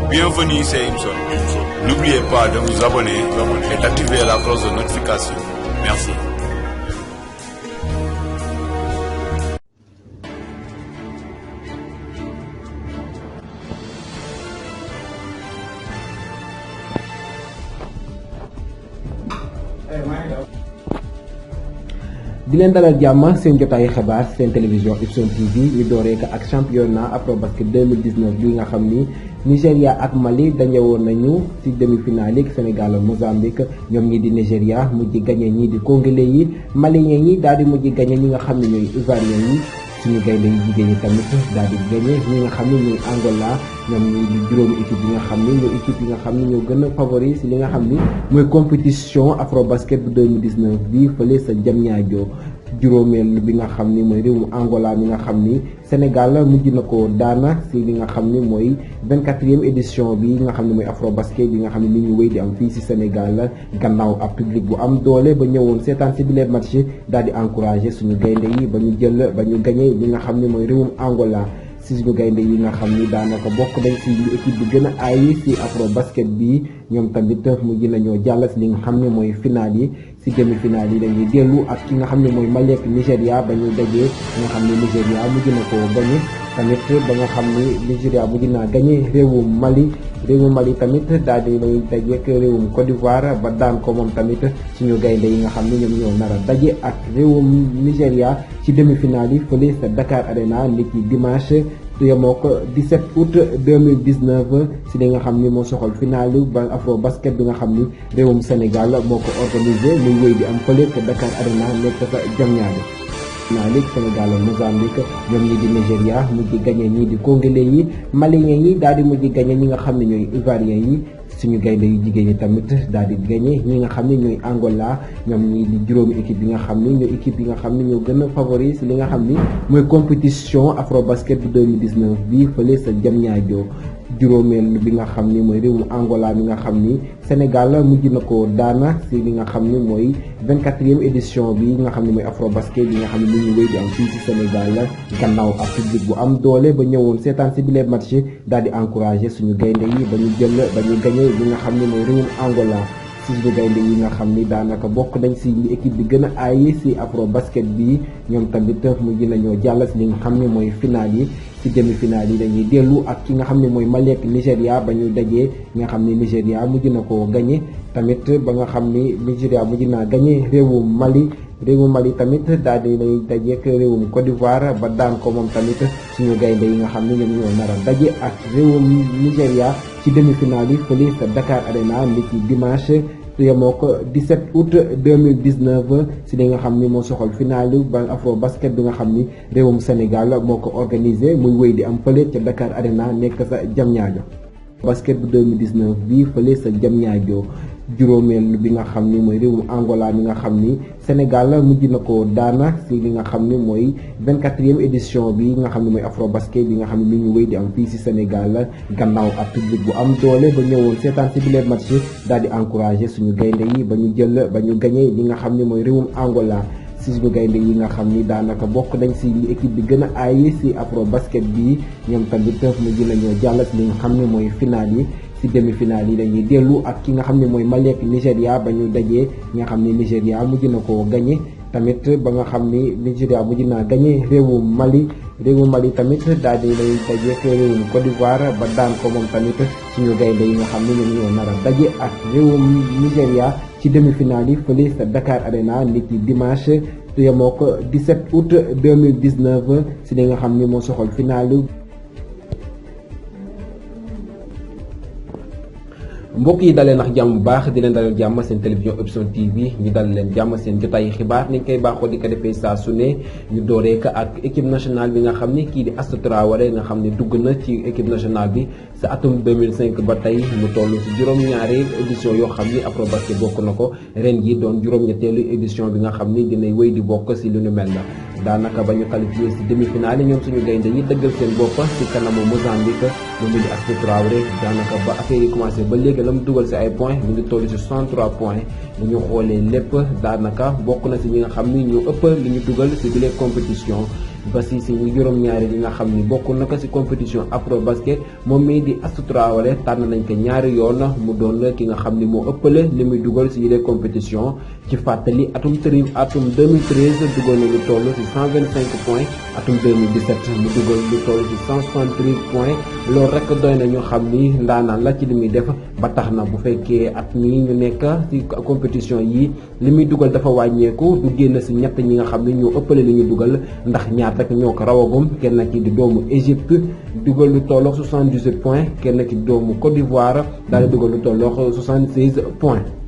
Bienvenue, c'est Imson. N'oubliez pas de vous abonner et d'activer la cloche de notification. Merci. di leen dalal jàmm seen jotaayu xibaar seen télévision Ipson TV ñu dooree ko ak championnat Afrobasket 2019 bi nga xam ni Nigéria ak Mali dajewoon nañu ci demi-finale yi Sénégal ak Mozambique ñoom ñi di Nigéria mujj gagné ñii di congolais yi maliens yi daal di mujj gagné ñi nga xam ne ñooy ivoiriens yi suñu gaynde yi jigéen ñi tamit daal di gagné ñi nga xam ne ñooy Angola ñoom ñi di juróomi équipe yi nga xam ne ñoo équipe yi nga xam ne ñoo gën a favori ci li nga xam ni mooy compétition Afrobasket bu 2019 bi fële sa Diamniadio juróomeel bi nga xam ni mooy réewum Angola mi nga xam ni Sénégal mujj na ko daana ci li nga xam ni mooy 24e édition bi nga xam ne mooy Afrobasket bi nga xam ne ni ñu wéy di am fii ci Sénégal gannaaw ab public bu am doole ba ñëwoon seetaan ci bile match daal di encourager suñu gaynde yi ba ñu jël ba ñu gagné li nga xam ne mooy réewum Angola ci suñu gaynde yi nga xam ni daanaka bokk nañ ci équipe bi gën a aay ci Afrobasket bi ñoom tamit mujj nañoo jàll ci li nga xam ne mooy final yi ci demi-finale yi dañuy dellu ak ki nga xam ne mooy Mali ak Nigéria ba ñu dajee nga xam ne Nigéria mujj na koo gagné tamit ba nga xam ni Nigéria mujj naa gagné réewum Mali tamit daal di lay dajeek réewum Côte d'Ivoire ba daan ko moom tamit suñu gaynde yi nga xam ne ñoom ñoo nar a daje ak réewum Nigéria ci demi-finale yi fële sa Dakar Arena niki dimanche yemoo ko 17 août 2019 ci li nga xam ni moo soxal finalu ba Afrobasket bi nga xam ni réewum Sénégal moo ko organisé muy wéy di am fële ca Dakar Arena nekk fa Diamniadio finale Sénégal ak Mozambique ñoom ñi di Nigéria mujj gagné ñii di congolais yi maliens yi daal di mujj gagné ñi nga xam ne ñooy ivoiriens yi suñu gaynde yu jigéen ñi tamit daal di gagné ñi nga xam ne ñooy Angola ñoom ñi di juróomi équipe yi nga xam ni ñooy équipe yi nga xam ne ñoo gën a favori ci li nga xam ni mooy compétition Afrobasket bu 2019 bi fële sa Diamniadio juróomeel bi nga xam ni mooy réewum Angola mi nga xam ni Sénégal mujj na ko daana ci li nga xam ni mooy 24e édition bi nga xam ne mooy Afrobasket bi nga xam ne ni ñu wéy di am fii ci Sénégal gannaaw ak public bu am doole ba ñëwoon seetaan ci bile match daal di encourager suñu gaynde yi ba ñu jël ba ñu gagné li nga xam ne mooy réewum Angola ci suñu gaynde yi nga xam ni daanaka bokk nañ ci équipe bi gën a aay ci Afrobasket bi ñoom tamit mujj nañoo jàll ci li nga xam ne mooy final yi ci demi-finale yi dañuy dellu ak ki nga xam ne mooy Mali ak Nigéria ba ñu dajee nga xam ne Nigéria mujj na koo gagné tamit ba nga xam ni Nigéria mujj naa gagné réewum Mali tamit daal di lay dajeek réewum Côte d'Ivoire ba daan ko moom tamit suñu gaynde yi nga xam ne ñoom ñoo nar a daje ak réewum Nigéria ci demi-finale yi fële sa Dakar Arena niki dimanche yemoo ko 17 août 2019 ci li nga xam ni moo soxal finalu ba Afrobasket bi nga xam ni réewum Sénégal moo ko organisé muy wéy di am fële ca Dakar Arena nekk sa Diamniadio basket bu 2019 bi fële sa Diamniadio juróomeel bi nga xam ni mooy réewum Angola mi nga xam ni Sénégal mujj na ko daana ci li nga xam ni mooy 24e édition bi nga xam ne mooy Afrobasket bi nga xam ne ni ñu wéy di am fii ci Sénégal gannaaw ak public bu am doole ba ñëwoon seetaan ci bile match daal di encourager suñu gaynde yi ba ñu jël ba ñu gagné li nga xam ne mooy réewum Angola ci suñu gaynde yi nga xam ni daanaka bokk nañ ci équipe bi gën a aay ci Afrobasket bi ñoom tamit mujj nañoo jàll ci li nga xam ne mooy final yi ci demi-finale yi dañuy dellu ak ki nga xam ne mooy Mali ak Nigéria ba ñu dajee nga xam ne Nigéria mujj na koo gagné tamit ba nga xam ni Nigéria mujj naa gagné réewum Mali tamit daal di lay dajeek réewum Côte d'Ivoire ba daan ko moom tamit suñu gaynde yi nga xam ne ñoom ñoo nar a daje ak réewum Nigéria ci demi-finale yi fële sa Dakar Arena niki dimanche yemoo ko 17 août 2019 ci li nga xam ni moo soxal finalu mbokk yi dalee nax jàmm bu baax di leen dalal jàmm seen télévision Ipson TV ñu dal leen jàmm seen jotaayu xibaar niñ koy baaxoo di ko defee saa su ne ñu dooree ko ak équipe nationale bi nga xam ni kii di Astou Traoré nga xam ne dugg na ci équipe nationale bi sa atum 2005 ba tey mu toll ci juróom-ñaari édition yoo xam ni Afrobasket bokk na ko ren ji doon juróom-ñetteelu édition bi nga xam ni dinay wéy di bokk ci lu nu mel na daanaka ba ñu qualifié ci demi-finale ñoom suñu gaynde yi dëggal seen bopp ci kanamu Mozambique mu ngi di Astou Traoré daanaka ba affaire yi commencé ba léegi la mu dugal ci ay points mu ngi toll ci 63 points bu ñu xoolee lépp daanaka bokk na ci ñi nga xam ni ñu ëpp li ñu dugal ci bile compétition ba si juróom-ñaari yi nga xam ni bokk na ko si compétition Afrobasket moom mii di Astou Traoré tànn nañ ko ñaari yoon mu doon ki nga xam ni moo ëppale li muy dugal si yile compétition ci fàttali atum 2013 dugal na lu toll si 125 points atum 2017 mu dugal lu toll si 173 points loolu rek doy na ñu xam ni ndaanaan la ci li muy def ba tax na bu fekkee at mii ñu nekk ci compétition yi li muy dugal dafa wàññeeku du génn si ñett ñi nga xam ni ñoo ëppale li ñu dugal ndax ñaar rek ñoo ko rawagum kenn ki di doomu Égypte dugal lu tollox 78 points kenn ki doomu Côte d'Ivoire daal di dugal lu tollox 76 points.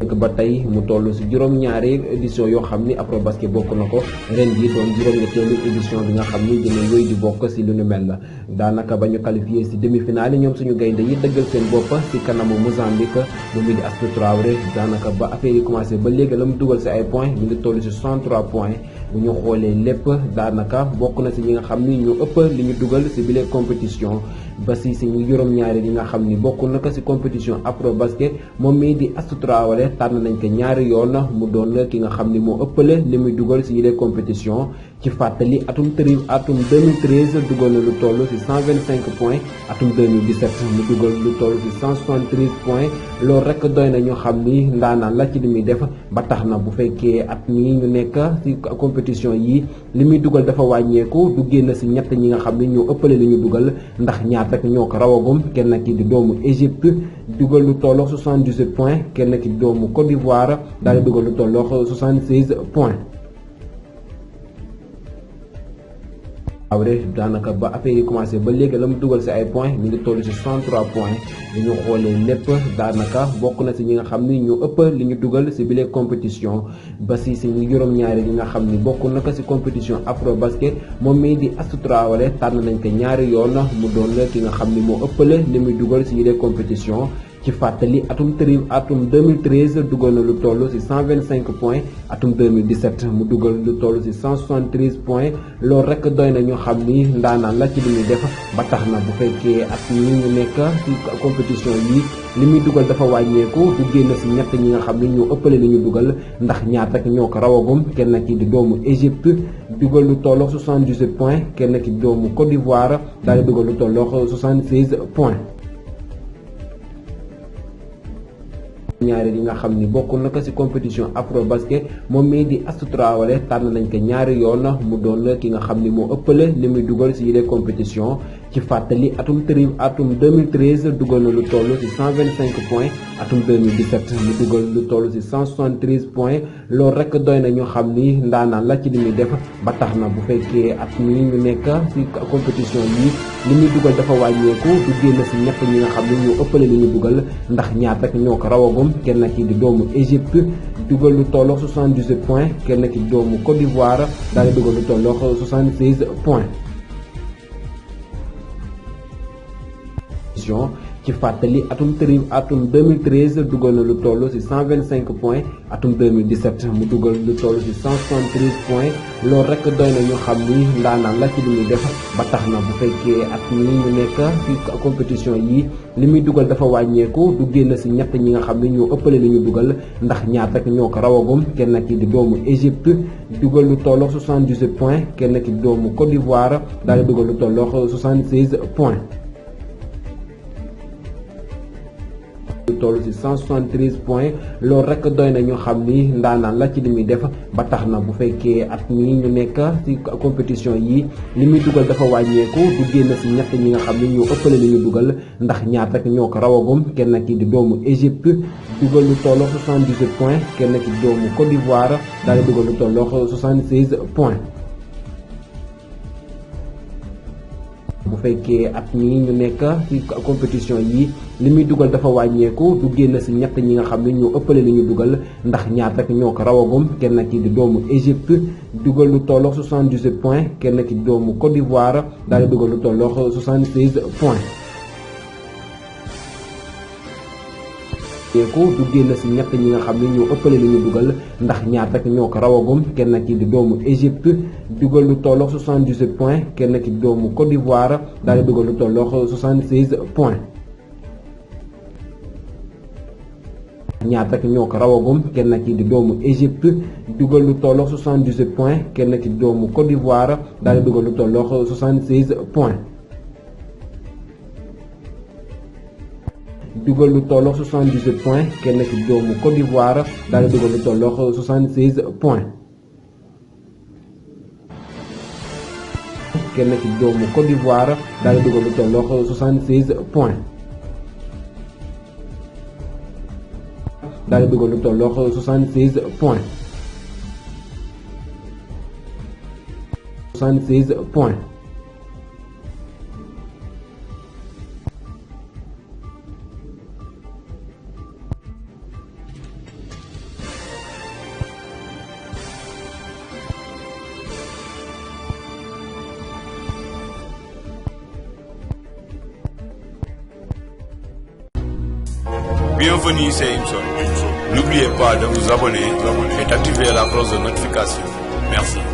ba tey mu toll si juróom-ñaari édition yoo xam ni Afrobasket bokk na ko ren jii doon juróom-ñetteelu édition bi nga xam ni dina wéy di bokk si lu nu mel la daanaka ba ñu qualifié si demi-finale ñoom suñu gaynde yi dëggal seen bopp si kanamu Mozambique mu ngi di Astou Traoré daanaka ba affaire yi commencé ba léegi la mu dugal si ay points mi ngi toll si 63 points bu ñu xoolee lépp daanaka bokk na si ñi nga xam ni ñu ëpp li ñu dugal si bile compétition ba si juróom-ñaari yi nga xam ni bokk na ko si compétition Afrobasket moom mii di Astou Traoré tànn nañ ko ñaari yoon mu doon ki nga xam ni moo ëppale li muy dugal si yile compétition ci fàttali atum 2013 dugal na lu toll si 125 points atum 2017 mu dugal lu toll si 173 points loolu rek doy na ñu xam ni ndaanaan la ci li muy def ba tax na bu fekkee at mii ñu nekk si compétition yi li muy dugal dafa wàññeeku du génn si ñett ñi nga xam ni ñoo ëppale li ñu dugal ndax ñaar rek ñoo ko rawagum kenn ki di doomu Égypte dugal lu tollox 78 points kenn ki di doomu Côte d'Ivoire daal di dugal lu tollox 76 points. Traoré daanaka ba affaire yi commencé ba léegi la mu dugal si ay points mi ngi toll si 63 points li ñu xoolee lépp daanaka bokk na si ñi nga xam ni ñu ëpp li ñu dugal si bile compétition ba si juróom-ñaari yi nga xam ni bokk na ko si compétition Afrobasket moom mii di Astou Traoré tànn nañ ko ñaari yoon mu doon ki nga xam ni moo ëppale li muy dugal si yile compétition ci fàttali atum 2013 dugal na lu toll si 125 points atum 2017 mu dugal lu toll si 173 points loolu rek doy na ñu xam ni ndaanaan la ci li muy def ba tax na bu fekkee at mii ñu nekk ci compétition yi li muy dugal dafa wàññeeku du génn si ñett ñi nga xam ni ñoo ëppale li ñu dugal ndax ñaar rek ñoo ko rawagum kenn ki di doomu Égypte dugal lu tollox 78 points kenn ki di doomu Côte d'Ivoire daal di dugal lu tollox 76 points. ñaari yi nga xam ni bokk na ko ci compétition Afrobasket moom mii di Astou Traoré tànn nañ ko ñaari yoon mu doon ki nga xam ni moo ëppale li muy dugal ci yile compétition ci fàttali atum 2013 dugal na lu toll ci 125 points atum 2017 mu dugal lu toll ci 173 points loolu rek doy na ñu xam ni ndaanaan la ci li muy def ba tax na bu fekkee at mii ñu nekk ci compétition yi li muy dugal dafa wàññeeku du génn ci ñett ñi nga xam ni ñoo ëppale li ñu dugal ndax ñaar rek ñoo ko rawagum kenn ki di doomu Égypte dugal lu tollox 78 points kenn ki di doomu Côte d'Ivoire daal di dugal lu tollox 76 points. ci fàttali atum 2013 dugal na lu toll ci 125 points atum 2017 mu dugal lu toll ci 173 points loolu rek doy na ñu xam ni ndaanaan la ci li muy def ba tax na bu fekkee at mii ñu nekk ci compétition yi li muy dugal dafa wàññeeku du génn ci ñett ñi nga xam ni ñoo ëppale li ñu dugal ndax ñaar rek ñoo ko rawagum kenn ki di doomu Égypte dugal lu tollox 78 points kenn ki di doomu Côte d'Ivoire daal di dugal lu tollox 76 points. toll ci 173 points loolu rek doy na ñu xam ni ndaanaan la ci li muy def ba tax na bu fekkee at mii ñu nekk ci compétition yi li muy dugal dafa wàññeeku du génn ci ñett ñi nga xam ni ñoo ëppale li ñu dugal ndax ñaar rek ñoo ko rawagum kenn ki di doomu Égypte dugal lu tollox 78 points kenn ki di doomu Côte d'Ivoire daal di dugal lu tollox 76 points. bu fekkee at mii ñu nekk ci compétition yi li muy dugal dafa wàññeeku du génn ci ñett ñi nga xam ni ñoo ëppale li ñu dugal ndax ñaar rek ñoo ko rawagum kenn ki di doomu Égypte dugal lu tollox 78 points kenn ki di doomu Côte d'Ivoire daal di dugal lu tollox 76 points. du génn ci ñett ñi nga xam ni ñoo ëppale li ñu dugal ndax ñaar rek ñoo ko rawagum kenn ki di doomu Égypte dugal lu tollox 78 points kenn ki di doomu Côte d'Ivoire daal di dugal lu tollox 76 points. ñaar rek ñoo ko rawagum kenn ki di doomu Égypte dugal lu tollox 78 points kenn ki di doomu Côte d'Ivoire daal di dugal lu tollox 76 points. dugal lu tollox 78 points kenn ki di doomu Côte d'Ivoire daal di dugal lu tollox 76 points. kenn ki di doomu Côte d'Ivoire daal di dugal lu tollox 76 points. daal di dugal lu tollox 76 points. 76 points. Bienvenue, c'est Imson. N'oubliez pas de vous abonner et d'activer la cloche de notification. Merci.